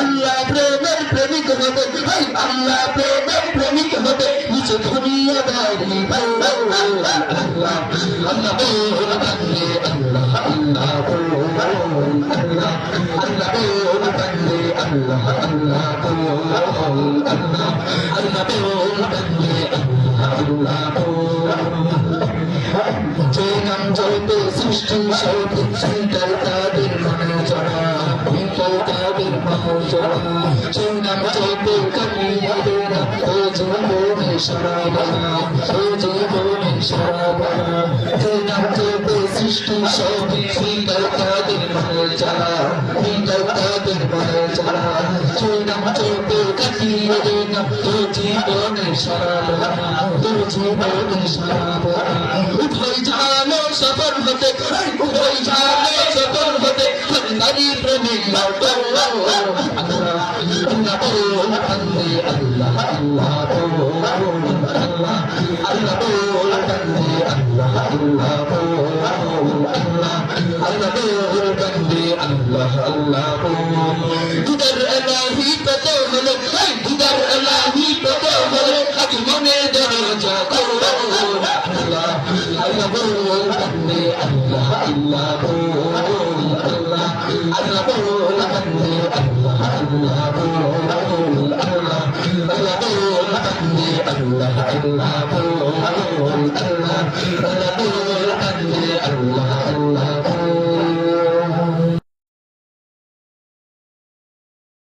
আল্লাহ প্রেমের প্রেমিক হতে আল্লাহ প্রেমের প্রেমিক হতে নিচে ধরিয়ে দেয় আল্লাহ আল্লাহ আল্লাহ বন্দে আল্লাহ আল্লাহ আল্লাহ আল্লাহ বন্দে আল্লাহ আল্লাহ আল্লাহ আল্লাহ বন্দে আল্লাহ যে নাম জয়তে সৃষ্টি সৌতে সুন্দর তাদের মনে চড়া তাদের মনে চড়া সেই নাম জয়তে কমিয়ে দেনা ও জীবনে সরাবনা ও জীবনে সরাবনা যে নাম জয়তে সৃষ্টি সৌতে সুন্দর তাদের মনে চড়া সুন্দর তাদের মনে চড়া সেই নাম জয়তে কমিয়ে দেনা ও জীবনে সরাবনা ও জীবনে সরাবনা উঠই জানো সফর হতে উঠই জানো সফর হতে নারী প্রেমী আল্লাহ আল্লাহ আল্লাহ বন্দে আল্লাহ আল্লাহ আল্লাহ আল্লাহ বন্দে আল্লাহ আল্লাহ আল্লাহ আল্লাহ বন্দে আল্লাহ আল্লাহ দুদার ইলাহি কত হলো দুদার ইলাহি কত হলো আজ মনে দরজা Allah Allah bande Allah Allah Allah Allah bande Allah Allah Allah Allah bande Allah Allah Allah Allah